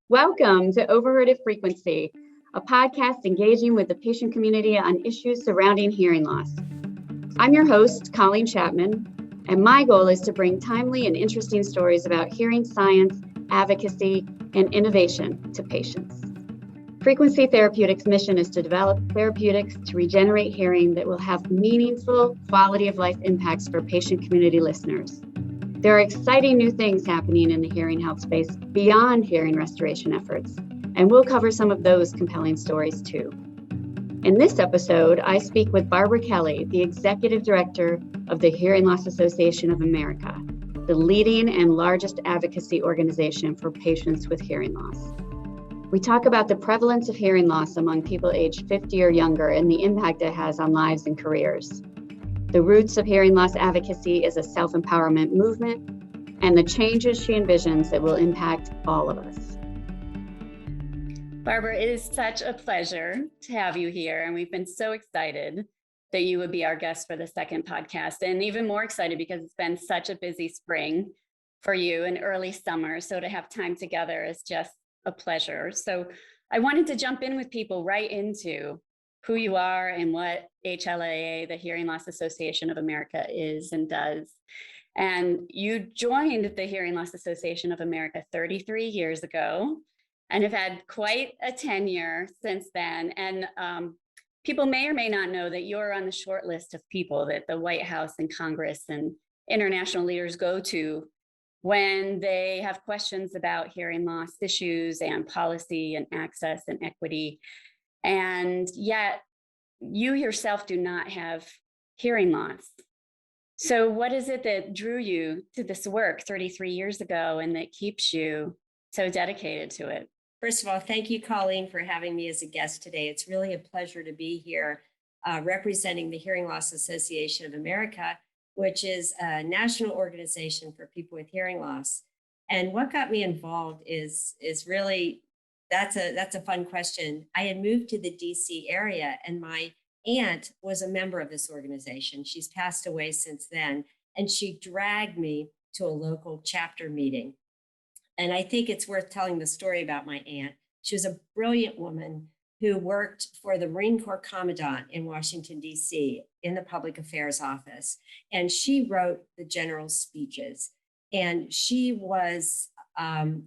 Welcome to Overheard at Frequency, a podcast engaging with the patient community on issues surrounding hearing loss. I'm your host, Colleen Chapman, and my goal is to bring timely and interesting stories about hearing science, advocacy, and innovation to patients. Frequency Therapeutics' mission is to develop therapeutics to regenerate hearing that will have meaningful quality of life impacts for patient community listeners. There are exciting new things happening in the hearing health space beyond hearing restoration efforts, and we'll cover some of those compelling stories too. In this episode, I speak with Barbara Kelley, the Executive Director of the Hearing Loss Association of America, the leading and largest advocacy organization for patients with hearing loss. We talk about the prevalence of hearing loss among people aged 50 or younger and the impact it has on lives and careers. The roots of hearing loss advocacy is a self-empowerment movement, and the changes she envisions that will impact all of us. Barbara, it is such a pleasure to have you here, and we've been so excited that you would be our guest for the second podcast, and even more excited because it's been such a busy spring for you and early summer, so to have time together is just a pleasure. So I wanted to jump in with people right into who you are and what HLAA, the Hearing Loss Association of America, is and does. And you joined the Hearing Loss Association of America 33 years ago and have had quite a tenure since then. And people may or may not know that you're on the short list of people that the White House and Congress and international leaders go to when they have questions about hearing loss issues and policy and access and equity. And yet you yourself do not have hearing loss. So what is it that drew you to this work 33 years ago and that keeps you so dedicated to it? First of all, thank you, Colleen, for having me as a guest today. It's really a pleasure to be here representing the Hearing Loss Association of America, which is a national organization for people with hearing loss. And what got me involved is really, that's a fun question. I had moved to the DC area and my aunt was a member of this organization. She's passed away since then. And she dragged me to a local chapter meeting. And I think it's worth telling the story about my aunt. She was a brilliant woman who worked for the Marine Corps Commandant in Washington, DC, in the Public Affairs Office. And she wrote the general speeches. And she was, her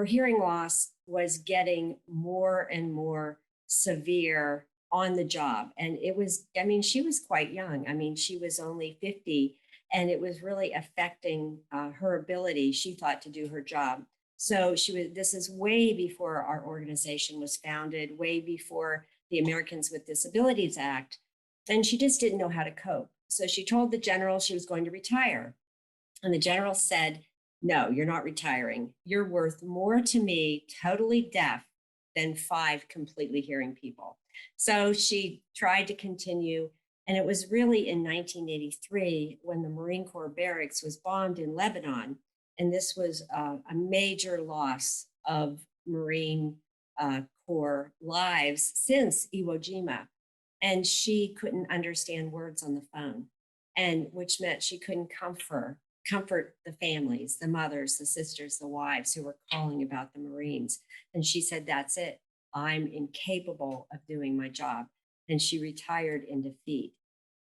hearing loss was getting more and more severe on the job. And it was, she was quite young. She was only 50, and it was really affecting her ability, she thought, to do her job. So this is way before our organization was founded, way before the Americans with Disabilities Act. And she just didn't know how to cope. So she told the general she was going to retire. And the general said, "No, you're not retiring. You're worth more to me, totally deaf, than 5 completely hearing people." So she tried to continue. And it was really in 1983 when the Marine Corps barracks was bombed in Lebanon. And this was a major loss of Marine Corps lives since Iwo Jima. And she couldn't understand words on the phone, and which meant she couldn't comfort the families, the mothers, the sisters, the wives who were calling about the Marines. And she said, "That's it. I'm incapable of doing my job." And she retired in defeat.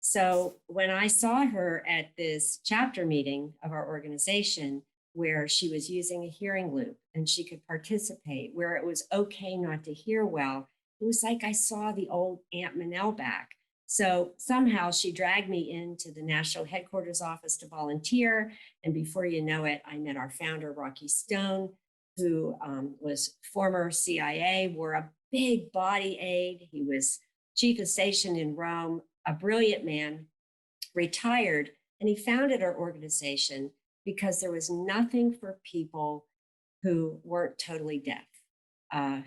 So when I saw her at this chapter meeting of our organization, where she was using a hearing loop and she could participate, where it was okay not to hear well, it was like I saw the old Aunt Manel back. So somehow she dragged me into the national headquarters office to volunteer. And before you know it, I met our founder, Rocky Stone, who was former CIA, wore a big body aid. He was chief of station in Rome, a brilliant man, retired, and he founded our organization because there was nothing for people who weren't totally deaf,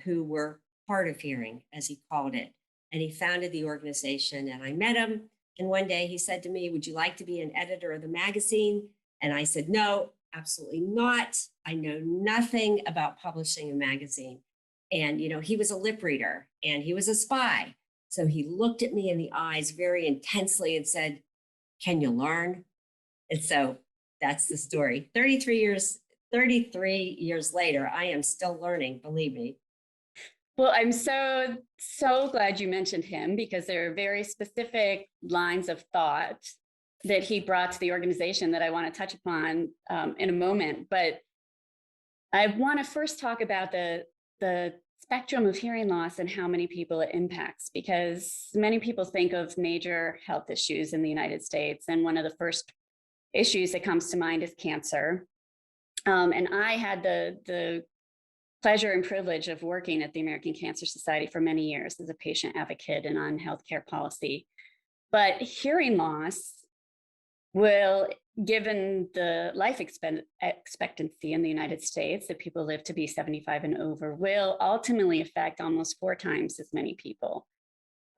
who were hard of hearing, as he called it. And he founded the organization, and I met him. And one day he said to me, "Would you like to be an editor of the magazine?" And I said, no, absolutely not. I know nothing about publishing a magazine. And, he was a lip reader and he was a spy. So he looked at me in the eyes very intensely and said, can you learn? And so that's the story. 33 years later, I am still learning, believe me. Well, I'm so glad you mentioned him, because there are very specific lines of thought that he brought to the organization that I want to touch upon in a moment. But I want to first talk about the spectrum of hearing loss and how many people it impacts, because many people think of major health issues in the United States, and one of the first issues that comes to mind is cancer. And I had the pleasure and privilege of working at the American Cancer Society for many years as a patient advocate and on healthcare policy. But hearing loss will, given the life expectancy in the United States, that people live to be 75 and over, will ultimately affect almost 4 times as many people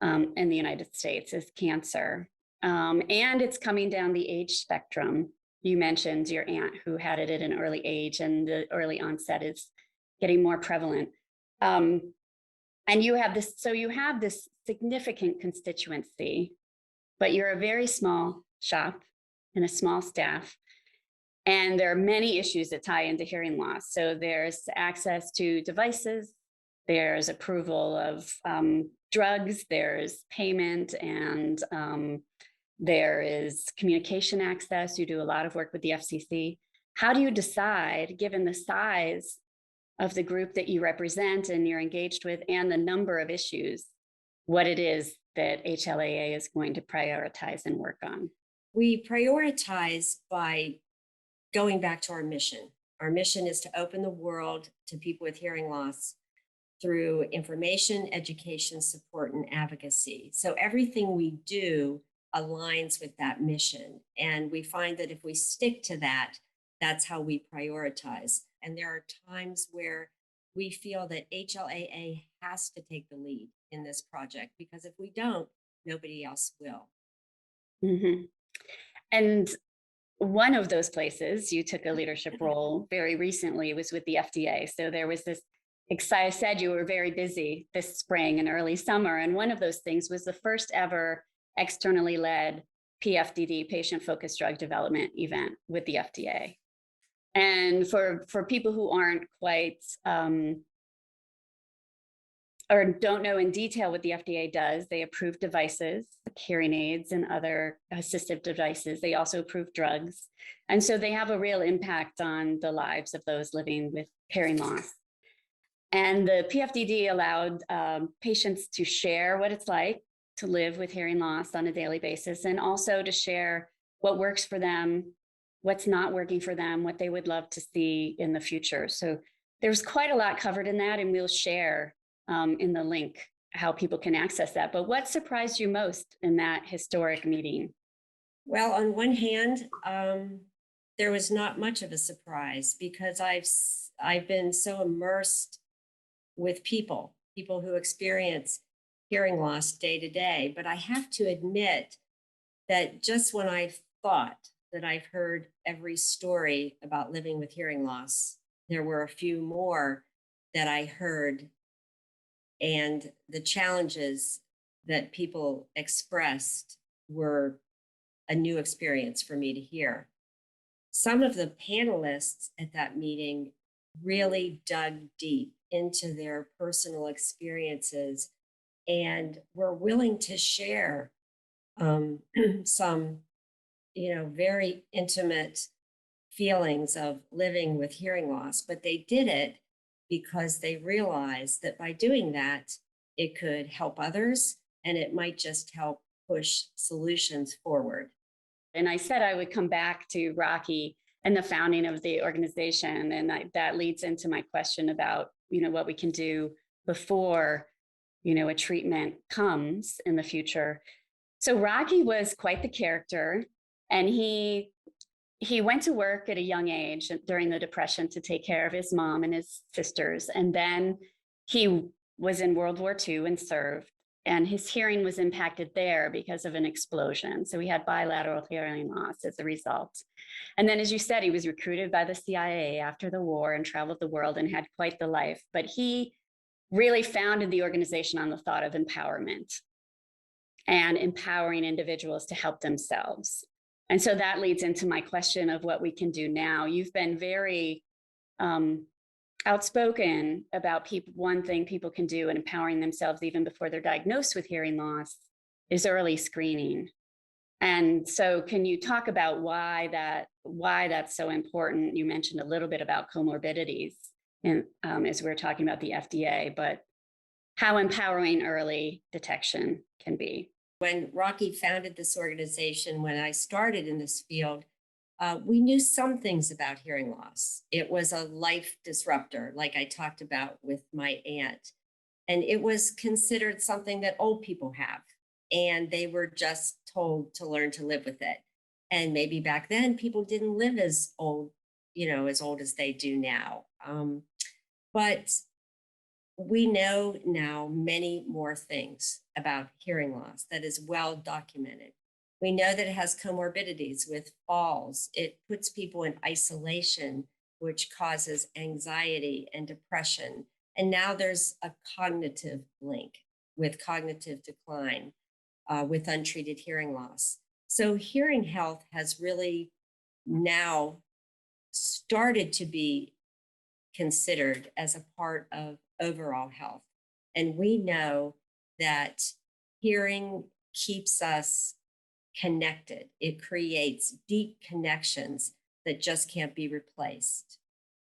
in the United States as cancer. And it's coming down the age spectrum. You mentioned your aunt who had it at an early age, and the early onset is getting more prevalent. And you have this significant constituency, but you're a very small shop and a small staff. And there are many issues that tie into hearing loss. So there's access to devices, there's approval of drugs, there's payment, and there is communication access. You do a lot of work with the FCC. How do you decide, given the size of the group that you represent and you're engaged with and the number of issues, what it is that HLAA is going to prioritize and work on? We prioritize by going back to our mission. Our mission is to open the world to people with hearing loss through information, education, support, and advocacy. So everything we do aligns with that mission. And we find that if we stick to that, that's how we prioritize. And there are times where we feel that HLAA has to take the lead in this project, because if we don't, nobody else will. Mm-hmm. And one of those places you took a leadership role very recently was with the FDA. So there was this, I said you were very busy this spring and early summer. And one of those things was the first ever externally led PFDD, patient-focused drug development event with the FDA. And for people who aren't quite or don't know in detail what the FDA does, they approve devices, like hearing aids and other assistive devices. They also approve drugs. And so they have a real impact on the lives of those living with hearing loss. And the PFDD allowed patients to share what it's like to live with hearing loss on a daily basis, and also to share what works for them, what's not working for them, what they would love to see in the future. So there's quite a lot covered in that, and we'll share in the link how people can access that. But what surprised you most in that historic meeting? Well, on one hand, there was not much of a surprise, because I've been so immersed with people who experience hearing loss day to day. But I have to admit that just when I thought that I've heard every story about living with hearing loss, there were a few more that I heard, and the challenges that people expressed were a new experience for me to hear. Some of the panelists at that meeting really dug deep into their personal experiences and were willing to share some, very intimate feelings of living with hearing loss. But they did it because they realized that by doing that, it could help others, and it might just help push solutions forward. And I said I would come back to Rocky and the founding of the organization. And that leads into my question about, what we can do before, a treatment comes in the future. So Rocky was quite the character, and he went to work at a young age during the Depression to take care of his mom and his sisters. And then he was in World War II and served. and his hearing was impacted there because of an explosion. So he had bilateral hearing loss as a result. And then, as you said, he was recruited by the CIA after the war and traveled the world and had quite the life. But he really founded the organization on the thought of empowerment and empowering individuals to help themselves. And so that leads into my question of what we can do now. You've been very outspoken about one thing people can do in empowering themselves even before they're diagnosed with hearing loss is early screening. And so can you talk about why that's so important? You mentioned a little bit about comorbidities and as we were talking about the FDA, but how empowering early detection can be. When Rocky founded this organization, when I started in this field, we knew some things about hearing loss. It was a life disruptor, like I talked about with my aunt. And it was considered something that old people have. And they were just told to learn to live with it. And maybe back then people didn't live as old, as old as they do now. But we know now many more things about hearing loss that is well documented. We know that it has comorbidities with falls. It puts people in isolation, which causes anxiety and depression. And now there's a cognitive link with cognitive decline, with untreated hearing loss. So hearing health has really now started to be considered as a part of overall health. And we know that hearing keeps us connected. It creates deep connections that just can't be replaced.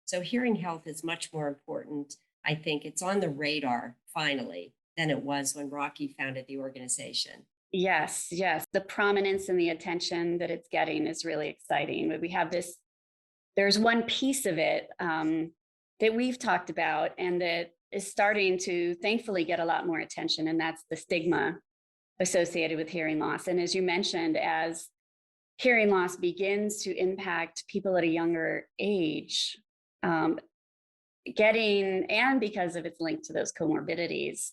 So hearing health is much more important. I think it's on the radar finally than it was when Rocky founded the organization. Yes. The prominence and the attention that it's getting is really exciting. But we have there's one piece of it that we've talked about and that is starting to thankfully get a lot more attention, and that's the stigma associated with hearing loss. And as you mentioned, as hearing loss begins to impact people at a younger age, and because of its link to those comorbidities,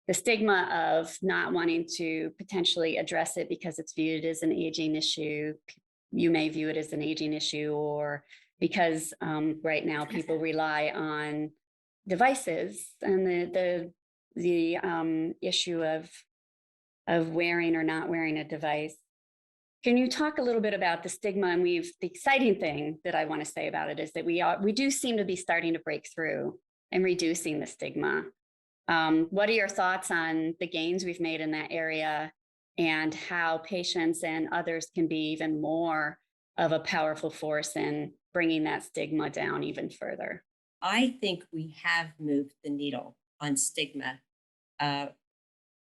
the stigma of not wanting to potentially address it because it's viewed as an aging issue. You may view it as an aging issue, or because right now people rely on devices, and the issue of wearing or not wearing a device. Can you talk a little bit about the stigma? And the exciting thing that I want to say about it is that we do seem to be starting to break through and reducing the stigma. What are your thoughts on the gains we've made in that area and how patients and others can be even more of a powerful force in bringing that stigma down even further? I think we have moved the needle on stigma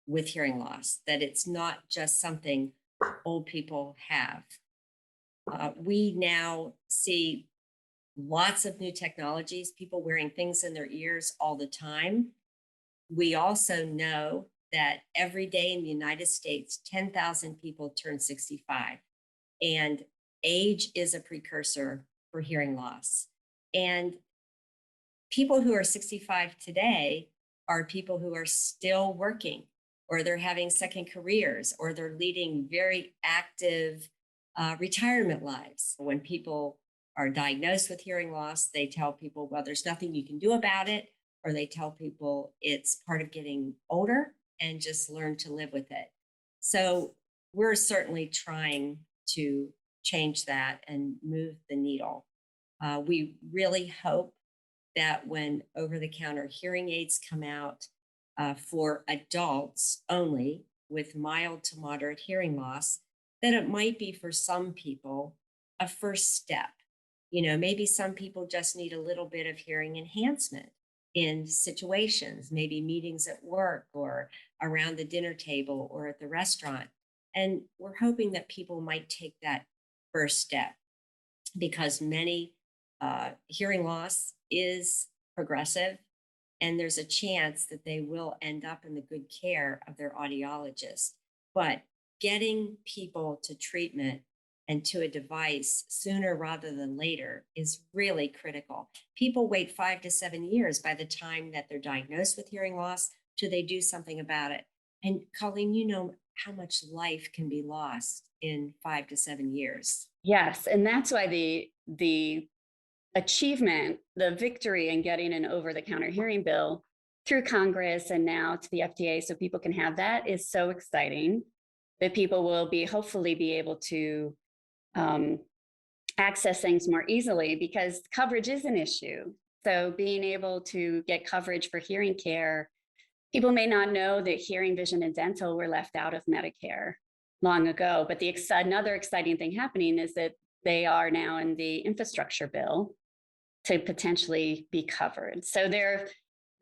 with hearing loss, that it's not just something old people have. We now see lots of new technologies, people wearing things in their ears all the time. We also know that every day in the United States, 10,000 people turn 65, and age is a precursor for hearing loss. And people who are 65 today are people who are still working, or they're having second careers, or they're leading very active retirement lives. When people are diagnosed with hearing loss, they tell people, well, there's nothing you can do about it, or they tell people it's part of getting older and just learn to live with it. So we're certainly trying to change that and move the needle. We really hope that when over-the-counter hearing aids come out for adults only with mild to moderate hearing loss, that it might be for some people a first step. Maybe some people just need a little bit of hearing enhancement in situations, maybe meetings at work or around the dinner table or at the restaurant. And we're hoping that people might take that first step, because many hearing loss is progressive, and there's a chance that they will end up in the good care of their audiologist. But getting people to treatment and to a device sooner rather than later is really critical. People wait 5 to 7 years by the time that they're diagnosed with hearing loss till they do something about it. And Colleen, you know how much life can be lost in 5 to 7 years. Yes, and that's why the achievement, the victory in getting an over-the-counter hearing bill through Congress and now to the FDA so people can have that is so exciting that people will be hopefully be able to access things more easily because coverage is an issue. So being able to get coverage for hearing care, people may not know that hearing, vision, and dental were left out of Medicare long ago. But another exciting thing happening is that they are now in the infrastructure bill to potentially be covered. So there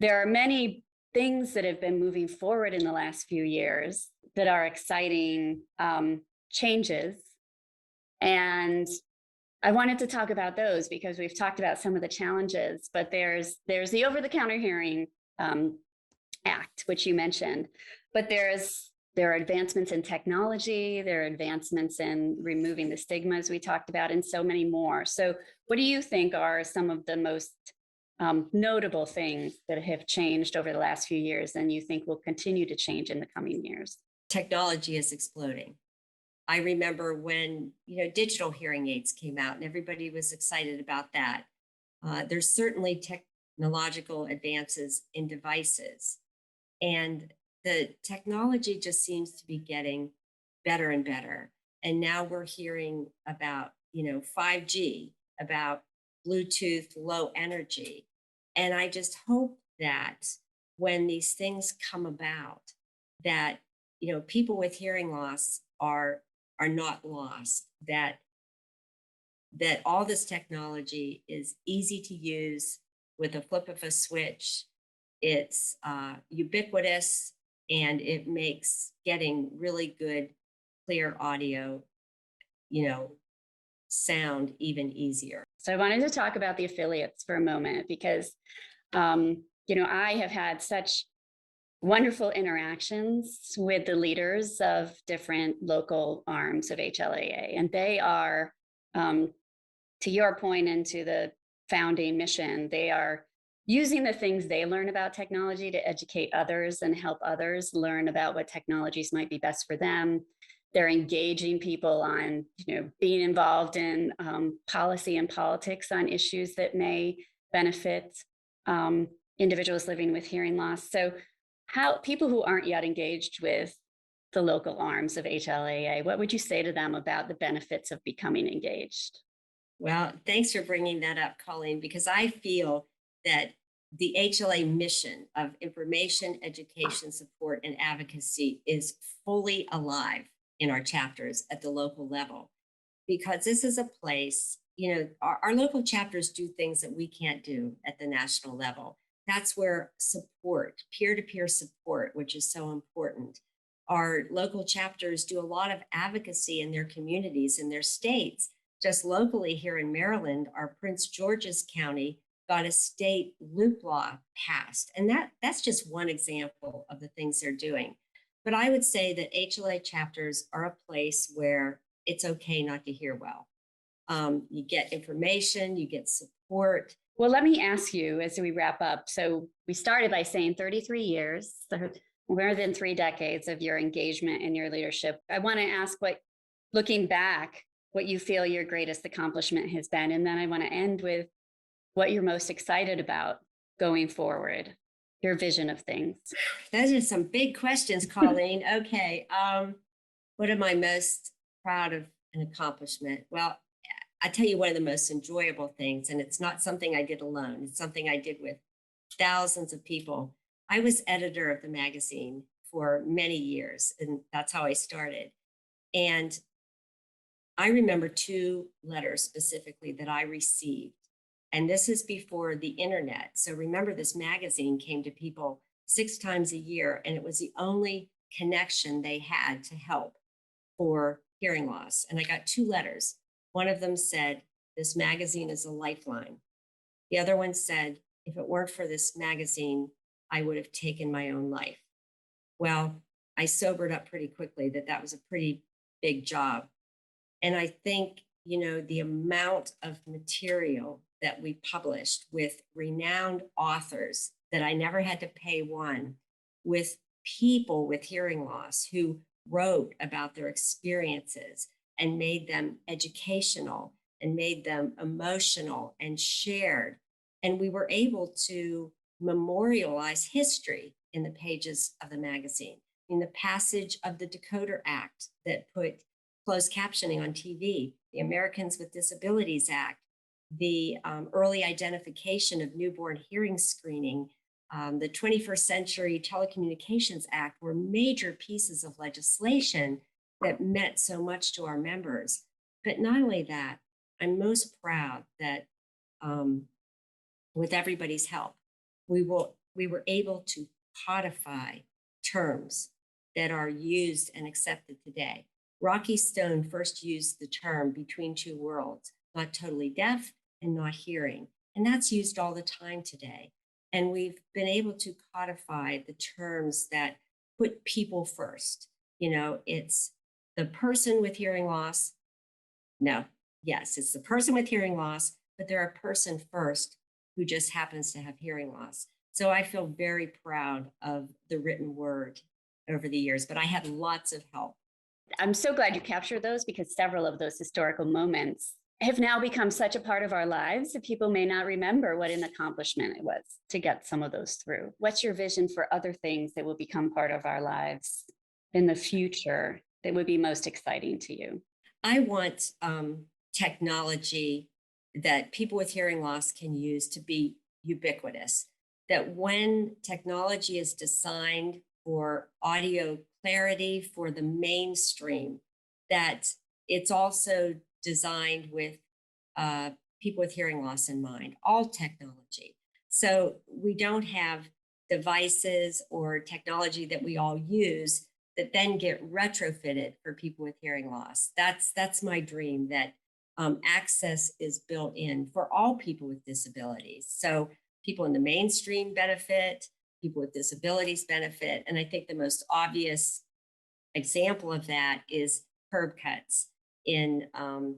are many things that have been moving forward in the last few years that are exciting changes. And I wanted to talk about those because we've talked about some of the challenges, but there's the over-the-counter hearing Act, which you mentioned, but there are advancements in technology, there are advancements in removing the stigmas we talked about, and so many more. So what do you think are some of the most notable things that have changed over the last few years and you think will continue to change in the coming years? Technology is exploding. I remember when, digital hearing aids came out and everybody was excited about that. There's certainly technological advances in devices, and the technology just seems to be getting better and better. And now we're hearing about, 5G, about Bluetooth low energy. And I just hope that when these things come about, that, people with hearing loss are not lost, that all this technology is easy to use with a flip of a switch. It's ubiquitous, and it makes getting really good, clear audio, sound even easier. So I wanted to talk about the affiliates for a moment because, I have had such wonderful interactions with the leaders of different local arms of HLAA. And they are, to your point and to the founding mission, they are using the things they learn about technology to educate others and help others learn about what technologies might be best for them. They're engaging people on, being involved in policy and politics on issues that may benefit individuals living with hearing loss. So how people who aren't yet engaged with the local arms of HLAA, what would you say to them about the benefits of becoming engaged? Well, thanks for bringing that up, Colleen, because I feel that the HLA mission of information, education, support, and advocacy is fully alive in our chapters at the local level, because this is a place, our local chapters do things that we can't do at the national level. That's where support, peer-to-peer support, which is so important. Our local chapters do a lot of advocacy in their communities, in their states. Just locally here in Maryland, our Prince George's County got a state loop law passed. And that's just one example of the things they're doing. But I would say that HLA chapters are a place where it's okay not to hear well. You get information, you get support. Well, let me ask you as we wrap up. So we started by saying 33 years, so more than 3 decades of your engagement and your leadership. I want to ask looking back, what you feel your greatest accomplishment has been. And then I want to end with what you're most excited about going forward, your vision of things. Those are some big questions, Colleen. Okay. What am I most proud of an accomplishment? Well, I tell you one of the most enjoyable things, and it's not something I did alone. It's something I did with thousands of people. I was editor of the magazine for many years, and that's how I started. And I remember 2 letters specifically that I received. And this is before the internet. So remember, this magazine came to people 6 times a year, and it was the only connection they had to help for hearing loss. And I got 2 letters. One of them said, "This magazine is a lifeline." The other one said, "If it weren't for this magazine, I would have taken my own life." Well, I sobered up pretty quickly that was a pretty big job. And I think, the amount of material that we published with renowned authors that I never had to pay one, with people with hearing loss who wrote about their experiences and made them educational and made them emotional and shared. And we were able to memorialize history in the pages of the magazine. In the passage of the Decoder Act that put closed captioning on TV, the Americans with Disabilities Act, the early identification of newborn hearing screening, the 21st Century Telecommunications Act were major pieces of legislation that meant so much to our members. But not only that, I'm most proud that with everybody's help, we were able to codify terms that are used and accepted today. Rocky Stone first used the term between two worlds, not totally deaf and not hearing. And that's used all the time today. And we've been able to codify the terms that put people first. You know, it's the person with hearing loss. No, yes, it's the person with hearing loss, but they're a person first who just happens to have hearing loss. So I feel very proud of the written word over the years, but I had lots of help. I'm so glad you captured those, because several of those historical moments have now become such a part of our lives that people may not remember what an accomplishment it was to get some of those through. What's your vision for other things that will become part of our lives in the future that would be most exciting to you? I want technology that people with hearing loss can use to be ubiquitous, that when technology is designed for audio clarity for the mainstream, that it's also designed with people with hearing loss in mind, all technology. So we don't have devices or technology that we all use that then get retrofitted for people with hearing loss. That's my dream, that access is built in for all people with disabilities. So people in the mainstream benefit, people with disabilities benefit. And I think the most obvious example of that is curb cuts in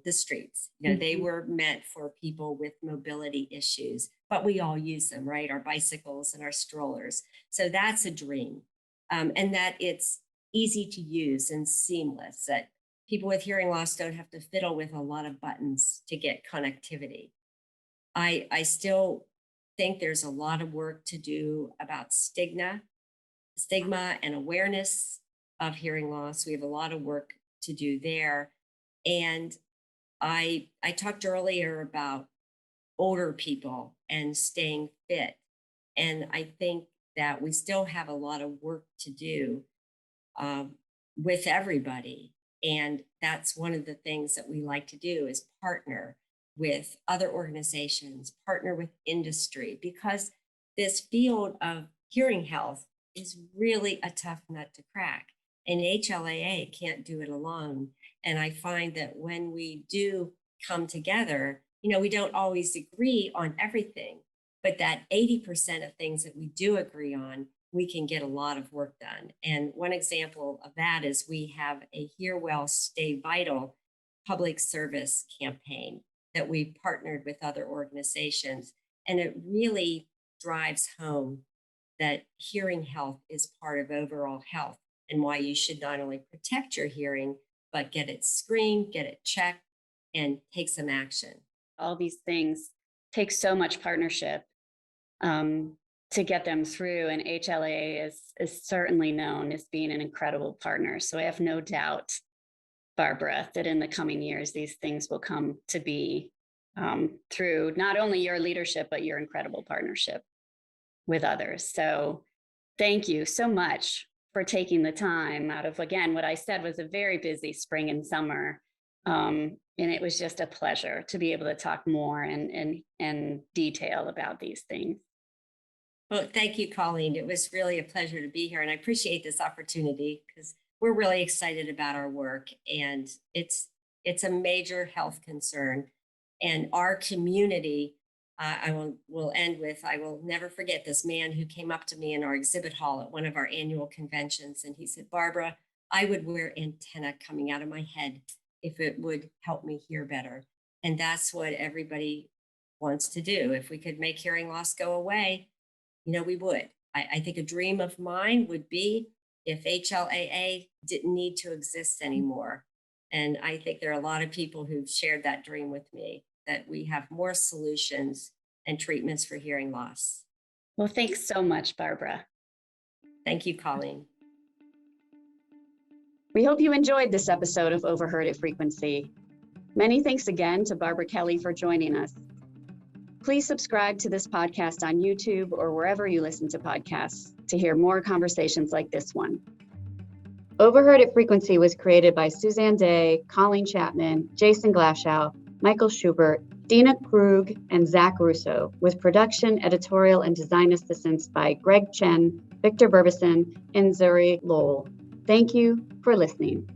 the streets. You know, they were meant for people with mobility issues, but we all use them, right? Our bicycles and our strollers. So that's a dream. And that it's easy to use and seamless, that people with hearing loss don't have to fiddle with a lot of buttons to get connectivity. I still think there's a lot of work to do about stigma and awareness of hearing loss. We have a lot of work to do there. And I talked earlier about older people and staying fit. And I think that we still have a lot of work to do with everybody. And that's one of the things that we like to do, is partner with other organizations, partner with industry, because this field of hearing health is really a tough nut to crack. And HLAA can't do it alone. And I find that when we do come together, you know, we don't always agree on everything, but that 80% of things that we do agree on, we can get a lot of work done. And one example of that is we have a Hear Well, Stay Vital public service campaign that we partnered with other organizations. And it really drives home that hearing health is part of overall health, and why you should not only protect your hearing, but get it screened, get it checked, and take some action. All these things take so much partnership to get them through. And HLAA is certainly known as being an incredible partner. So I have no doubt, Barbara, that in the coming years, these things will come to be through not only your leadership, but your incredible partnership with others. So thank you so much for taking the time out of, again, what I said was a very busy spring and summer. And it was just a pleasure to be able to talk more and detail about these things. Well, thank you, Colleen. It was really a pleasure to be here. And I appreciate this opportunity, because we're really excited about our work. And it's a major health concern. And our community, I will end with, I will never forget this man who came up to me in our exhibit hall at one of our annual conventions. And he said, "Barbara, I would wear antenna coming out of my head if it would help me hear better." And that's what everybody wants to do. If we could make hearing loss go away, you know, we would. I think a dream of mine would be if HLAA didn't need to exist anymore. And I think there are a lot of people who've shared that dream with me, that we have more solutions and treatments for hearing loss. Well, thanks so much, Barbara. Thank you, Colleen. We hope you enjoyed this episode of Overheard at Frequency. Many thanks again to Barbara Kelley for joining us. Please subscribe to this podcast on YouTube or wherever you listen to podcasts to hear more conversations like this one. Overheard at Frequency was created by Suzanne Day, Colleen Chapman, Jason Glashow, Michael Schubert, Dina Krug, and Zach Russo, with production, editorial, and design assistance by Greg Chen, Victor Burbison, and Zuri Lowell. Thank you for listening.